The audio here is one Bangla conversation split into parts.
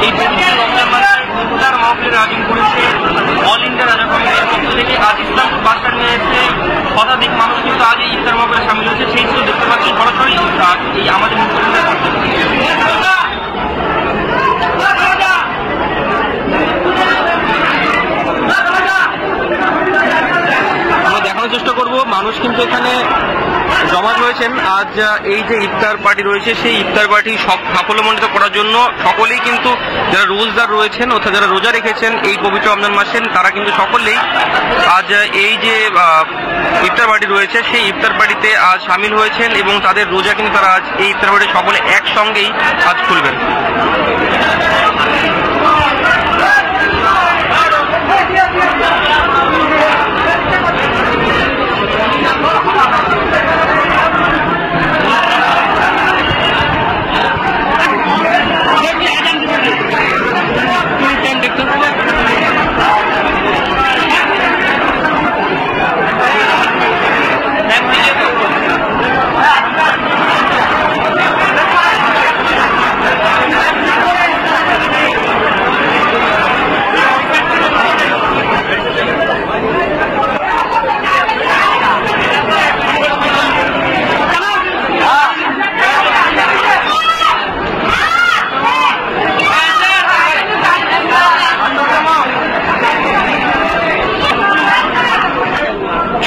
এই রমজান মাসে ইফতার মাহফিলের আয়োজন করেছে অল ইন্ডিয়া রাজা কমিটির পক্ষ থেকে। আজ ইসলামপুর বাস স্ট্যান্ড নিয়েছে শতাধিক মানুষ কিন্তু আজ এই ইফতার মাহফিলে সামিল হয়েছে। সেই ছিল দেখতে পাচ্ছি সরাসরি এই আমাদের আমরা দেখানোর চেষ্টা করব। মানুষ কিন্তু এখানে জমা হয়েছেন। আজ এই যে ইফতার পার্টি রয়েছে সেই ইফতার পার্টি সাফল্যমণ্ডিত করার জন্য সকলেই কিন্তু যারা রোজদার রয়েছেন অর্থাৎ যারা রোজা রেখেছেন এই পবিত্র রমজান মাসে তারা কিন্তু সকলেই আজ এই যে ইফতার পার্টি রয়েছে সেই ইফতার পার্টিতে আজ সামিল হয়েছেন এবং তাদের রোজা কিন্তু তারা আজ এই ইফতার পার্টি সকলে একসঙ্গেই আজ খুলবেন।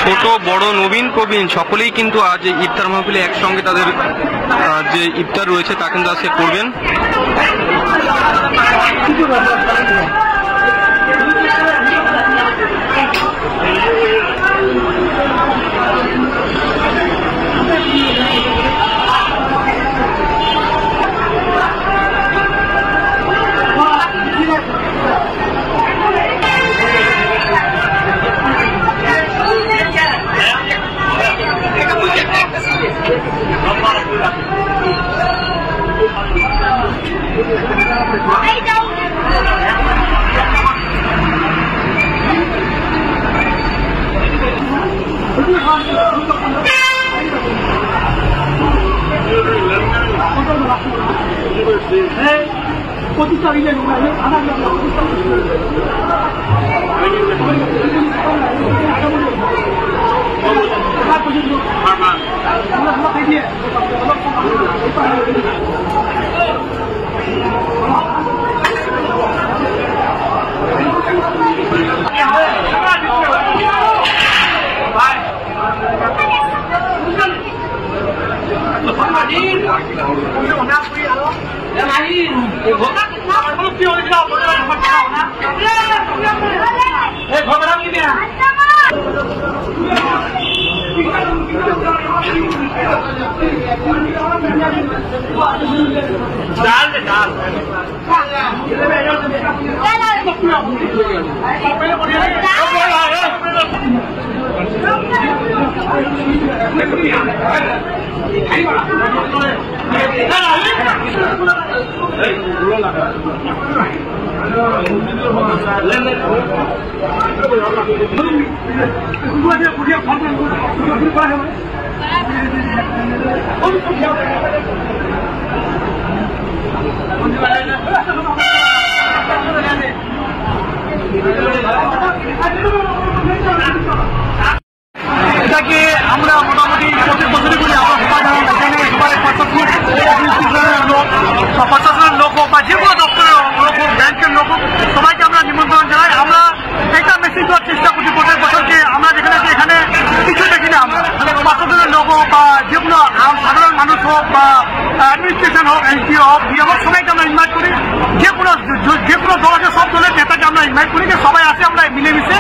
ছোট বড় নবীন প্রবীণ সকলেই কিন্তু আজ ইফতার মাহফিলে একসঙ্গে তাদের যে ইফতার রয়েছে তা কিন্তু আজকে করবেন। এটাকে আমরা মোটামুটি প্রত্যেক বছরই করি। আমরা এখানে সবাই প্রশাসনের লোক হোক বা যে কোনো দপ্তরের লোক হোক, ব্যাংকের লোক হোক, সবাইকে আমরা নিমন্ত্রণ জানাই। আমরা এটা মেসেজ দেওয়ার চেষ্টা করছি প্রত্যেক বছরকে। আমরা যেখানে এখানে কিছু দেখি না, আমরা প্রশাসনের লোক হোক বা যে কোনো সাধারণ মানুষ হোক বা অ্যাডমিনিস্ট্রেশন হোক, এনজিও হোক, হোক, সবাইকে আমরা ইনভাইট করি। যে কোনো দল আছে সব দলের নেতাকে আমরা ইনভাইট করি যে সবাই আসে, আমরা মিলেমিশে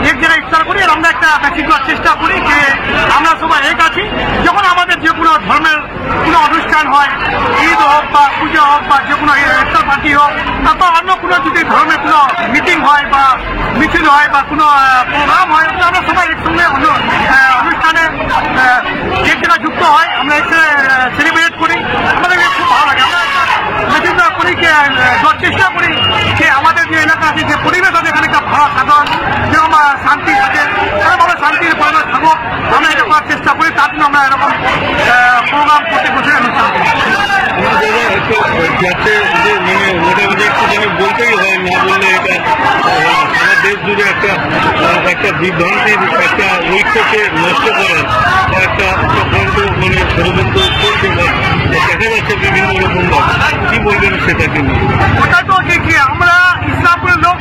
এক জায়গায় ইফতার করি। আর আমরা একটা মেসেজ দেওয়ার চেষ্টা করি যে আমরা সবাই এক আছি। যখন আমাদের যে কোনো ধর্মের কোনো অনুষ্ঠান হয়, ঈদ হোক বা পুজো হোক বা যে কোনো ইফতার পার্টি হোক, তারপর অন্য কোনো যদি ধর্মের কোনো মিটিং হয় বা মিছিল হয় বা কোনো প্রোগ্রাম হয়, আমরা সবাই একসঙ্গে অনুষ্ঠানে এক জায়গায় যুক্ত হয়, আমরা এসে সেলিব্রেট করি। আমাদের খুব ভালো লাগে। আমরা মেসেজ দেওয়া করি দেওয়ার চেষ্টা করি যে আমাদের যে এলাকা আছে, যে পরিবেশ আছে, এখানে একটা ভালো সাধারণ যেরকম শান্তি থাকে, এরকমভাবে শান্তির পরিবেশ থাকুক, আমরা এটা করার চেষ্টা করি। তার জন্য আমরা এরকম প্রোগ্রাম প্রত্যেক বছর অনুষ্ঠান করি। একটা বিভ্রান্তির একটা ঐক্যকে নষ্ট করার একটা চক্রান্ত মানে ষড়যন্ত্র চলছে, দেখা যাচ্ছে বিভিন্ন রকম কি বলবেন সেটাকে নিয়ে? ওটা তো ঠিকই, আমরা ইসলামপুরের লোক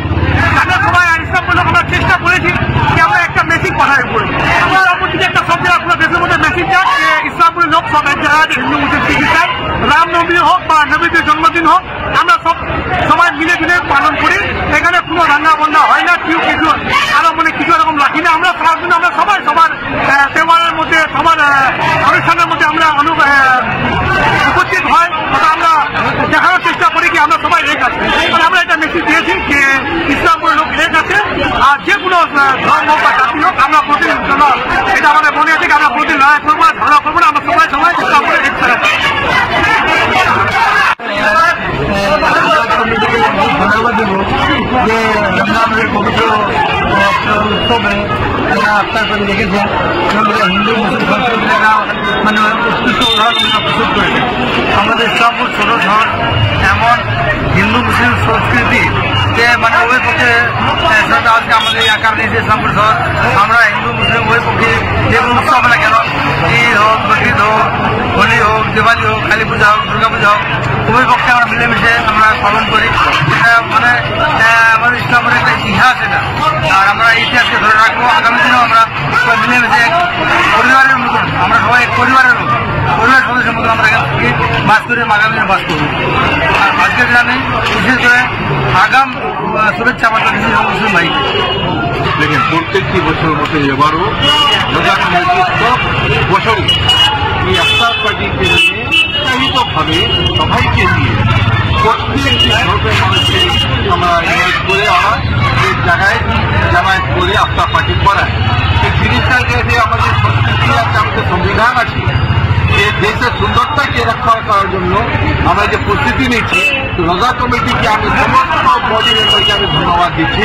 আমরা সবাই ইসলামপুরের লোক আমরা চেষ্টা করেছি যে আমরা একটা মেসেজ পাঠাই করি, আমরা অপরদিকে একটা সব জায়গায় পুরো দেশের মধ্যে মেসেজ যায় যে ইসলামপুরের লোক সব এক জায়গায় হিন্দু মুসলিম চিকিৎসায় রামনবমী হোক বা নবীদের জন্মদিন হোক আমরা সবাই মিলে মিলে পালন করি। এখানে কোনো রান্না বান্না হয় না, কেউ কিছু আরো মানে কিছু এরকম রাখি না। আমরা সারাদিন আমরা সবাই সবার দেওয়ালের মধ্যে সবার অনুষ্ঠানের মধ্যে আমরা উপস্থিত হয়, আমরা দেখানোর চেষ্টা করি কি আমরা সবাই এক আছে। মানে আমরা এটা মেসেজ দিয়েছি যে ইসলামপুরের লোক এক আছে, আর যে কোনো ধর্ম বা জাতি হোক আমরা প্রতিদিন এটা আমাদের মনে আছে আমরা প্রতিদিন লড়াই করবো না, ঝগড়া করবো না, আমরা সবাই সবাই ইসলামপুরে এক ছাড়া। ধন্যবাদ দেব যে রমজানের পবিত্র উৎসবে যারা আফতার করে রেখেছেন হিন্দু মুসলিম সংস্কৃতিরা মানে উৎকৃষ্ট উদাহরণ প্রস্তুত করেছে। আমাদের ইসলামপুর ছোট শহর এমন হিন্দু মুসলিম সংস্কৃতি যে মানে ওই পক্ষে আজকে আমাদের এলাকার নিয়েছে ইসলামপুর শহর, আমরা হিন্দু মুসলিম ওই পক্ষে যে কোনো উৎসব না কেন, ঈদ হোক, বকরিদ হোক, হোলি হোক, দিওয়ালি হোক, কালী পূজা হোক, দুর্গা পূজা হোক, উভয় পক্ষে আমরা মিলেমিশে আমরা পালন করি। এটা মানে আমাদের ইসলামের একটা ইতিহাস এটা, আর আমরা এই ইতিহাসকে ধরে রাখবো। আগামী দিনেও আমরা মিলেমিশে পরিবারের মতন আমরা সবাই পরিবারের মতো পরিবারের সদস্যের মতন আমরা এখান থেকে বাস করে আগামী দিনে বাস করবো। আর আজকের দিনে বিশেষ করে আগাম শুভেচ্ছা আমার মুসলিম ভাই। দেখেন, প্রত্যেকটি বছর মতো এবারও রোজা কমিটি সব বছরই এই আফতার পার্টিকে নিয়ে উৎসাহিতভাবে সবাইকে নিয়ে প্রত্যেকটি ধর্মের মানুষকে আমরা ইনভাইট করে আমার এই জায়গায় জামায়াত করে আফতার পার্টি করায়। এই জিনিসটাকে যে আমাদের সংস্কৃতি আছে, আমাদের সংবিধান আছে, যে দেশের সুন্দরতাকে রক্ষা করার জন্য আমরা যে প্রস্তুতি নিচ্ছি, রোজা কমিটিকে আমি সমস্ত বডি মেম্বারকে আমি ধন্যবাদ দিচ্ছি।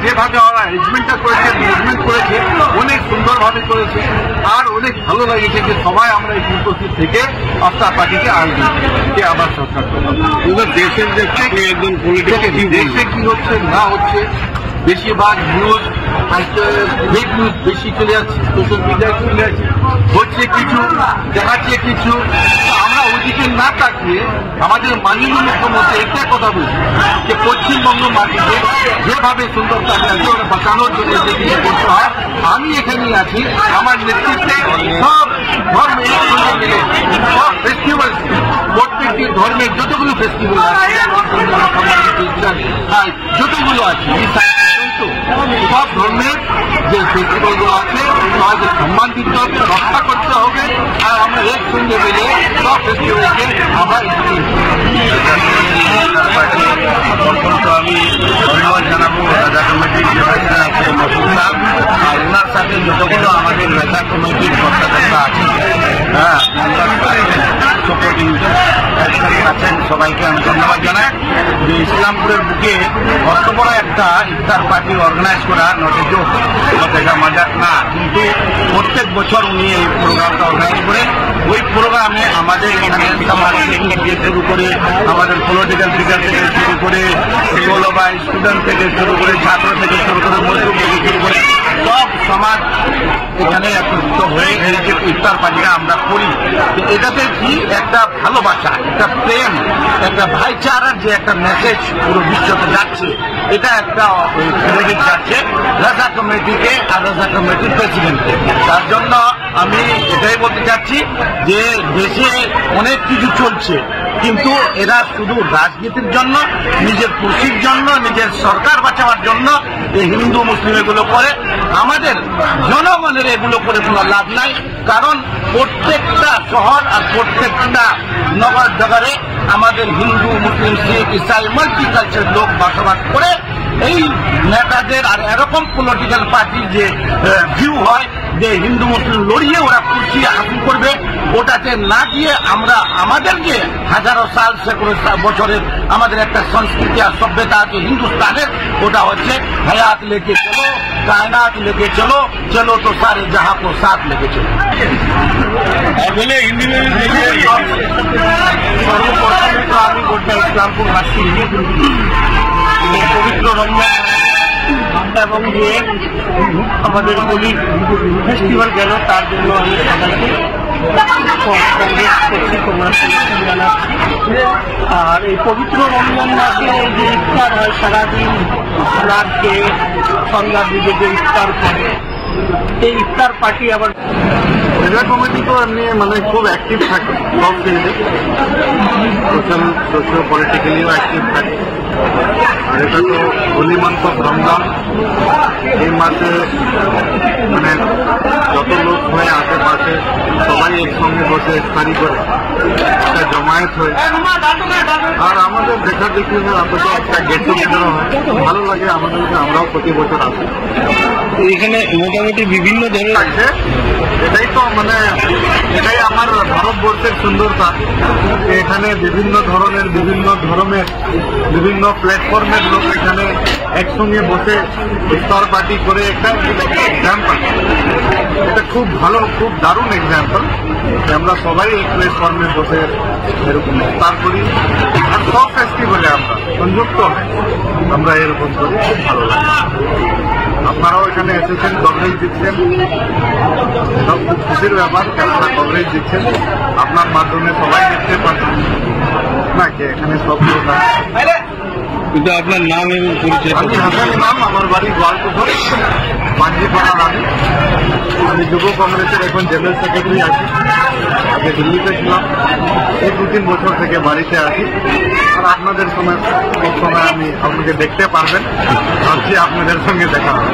যেভাবে ওরা অ্যারেঞ্জমেন্টটা করেছে, ম্যানেজমেন্ট করেছে, অনেক সুন্দরভাবে করেছে। আর অনেক ভালো লেগেছে যে সবাই আমরা এই উপস্থিত থেকে আফতার পার্টিকে আয়োজন কে আবার সরকার দেশের যে একজন পলিটিক্যাল দেশে কি হচ্ছে না হচ্ছে, বেশিরভাগ নিউজ ফেক নিউজ বেশি চলে যাচ্ছে, সোশ্যাল মিডিয়ায় চলে যাচ্ছে, হচ্ছে কিছু দেখাচ্ছে কিছু। আমরা ওইদিকে না তাকিয়ে আমাদের মাননীয় মুখ্যমন্ত্রী একটা কথা বলছি যে পশ্চিমবঙ্গ মাটিতে যেভাবে সুন্দরতাকে বাঁচানোর জন্য যে কিছু করতে হয়, আমি এখানেই আছি। আমার নেতৃত্বে সব ধর্মের সঙ্গে মিলে সব ফেস্টিভ্যাল, প্রত্যেকটি ধর্মের যতগুলো ফেস্টিভ্যাল আছে, যতগুলো আছে সব ধর্মের যে ফেস্টিভ্যালগুলো আছে তাদেরকে সম্মান দিতে হবে, রক্ষা করতে হবে। আর আমরা একসঙ্গে মিলে সব ফেস্টিভ্যালকে আমরা আমি ধন্যবাদ জানাবো রাজা কমিটির যে প্রেসিডেন্ট আছে মসুদ সাহেব, আর ওনার সাথে যতগুলো আমাদের রাজা কমিটির কর্তাকর্তা আছে, হ্যাঁ আছেন, সবাইকে আমি ধন্যবাদ জানাই। যে ইসলামপুরের বুকে অত বড় একটা ইফতার পার্টি অর্গানাইজ করা এটা মজার না, কিন্তু প্রত্যেক বছর উনি এই প্রোগ্রামটা অর্গানাইজ করে ওই প্রোগ্রামে আমাদের এখানে সমাজ থেকে শুরু করে আমাদের পলিটিক্যাল ফিগার থেকে শুরু করে স্টুডেন্ট থেকে শুরু করে ছাত্র থেকে শুরু করে মজদুর থেকে শুরু করে সব সমাজ এখানে একত্রিত হয়ে এই যে ইফতার পার্টিটা আমরা করি, এটাতে কি একটা ভালোবাসা, একটা প্রেম, একটা ভাইচারার যে একটা মেসেজ পুরো বিশ্বতে যাচ্ছে, এটা একটা ক্রেডিট যাচ্ছে রাজা কমিটিকে আর রাজা কমিটির প্রেসিডেন্টকে। তার জন্য আমি এটাই বলতে চাচ্ছি যে দেশে অনেক কিছু চলছে, কিন্তু এরা শুধু রাজনীতির জন্য, নিজের খুশির জন্য, নিজের সরকার বাঁচাবার জন্য এই হিন্দু মুসলিম এগুলো করে। আমাদের জনগণের এগুলো করে কোনো লাভ নাই, কারণ প্রত্যেকটা শহর আর প্রত্যেকটা নগর নগরে আমাদের হিন্দু মুসলিম শিখ ইসাই মাল্টিকালচার লোক বসবাস করে। এই নেতাদের আর এরকম পলিটিক্যাল পার্টির যে ভিউ হয় যে হিন্দু মুসলিম লড়িয়ে ওরা কুর্সি হাসিল করবে, ওটাতে না গিয়ে আমরা আমাদের যে হাজারো সাল সেকড়ো বছরের আমাদের একটা সংস্কৃতি আর সভ্যতা আছে হিন্দুস্তানের, ওটা হচ্ছে হায়াত লেকে চলো, কায়নাত লেকে চলো, চলো তো সারে জাহাঁ কো সাথ লেকে চলো। আসলে সর্বপ্রথমে তো আমি গোটা ইসলামপুরবাসী পবিত্র রমজান এবং যে আমাদের হোলি ফেস্টিভ্যাল গেল তার জন্য আমি সবাইকে কংগ্রেস করছি, কংগ্রেচুলেশন জানাচ্ছি। আর এই পবিত্র রমজান মাসে যে ইফতার হয় সারাদিন রাতকে সন্ধ্যার দিকে যে ইফতার করে, এই ইফতার পার্টি আবার মেলা কমিটি তো এমনি মানে খুব অ্যাক্টিভ থাকে সব ফিল্ডে, সোশ্যাল পলিটিক্যালিও অ্যাক্টিভ থাকে। আর এটা তো হোলি মান্থ অফ রমজান, এই মাসে মানে যত লোক হয়ে আশেপাশে সবাই একসঙ্গে বসে ইফতারি করে একটা জমায়েত হয়ে, আর আমাদের দেখা দেখি আপনাদের একটা গেট টুগেদারও হয়, ভালো লাগে আমাদেরকে। আমরাও প্রতি বছর আসি। এখানে মোটামুটি বিভিন্ন ধরনের আছে, এটাই তো মানে এটাই আমার ভারতবর্ষের সুন্দরতা। এখানে বিভিন্ন ধরনের বিভিন্ন ধর্মের বিভিন্ন প্ল্যাটফর্মের লোক এখানে একসঙ্গে বসে ইফতার পার্টি করে একটা এক্সাম্পল। এটা খুব ভালো, খুব দারুণ এক্সাম্পল। আমরা সবাই এই প্ল্যাটফর্মে বসে এরকম ইফতার করি, আর সব ফেস্টিভ্যালে আমরা সংযুক্ত হই, আমরা এরকম করি, খুব ভালো লাগে। আপনারাও এখানে এসেছেন, কভারেজ দিচ্ছেন, এটা খুব খুশির ব্যাপার। আপনারা কভারেজ দিচ্ছেন, আপনার মাধ্যমে সবাই দেখতে পাচ্ছেন নাকি এখানে সব লোক আছে। কিন্তু আপনার নাম এবং পরিচয়? আমি হাসান ইমাম, আমার বাড়ি গোয়ালপুকুর, পাঞ্জিপাড়া রানী। আমি যুব কংগ্রেসের এখন জেনারেল সেক্রেটারি আছি। আগে দিল্লিতে ছিলাম, এই 2-3 বছর থেকে বাড়িতে আছি। আর আপনাদের সময় সব সময় আমি আপনাকে দেখতে পারবেন, ভাবছি আপনাদের সঙ্গে দেখা হবে।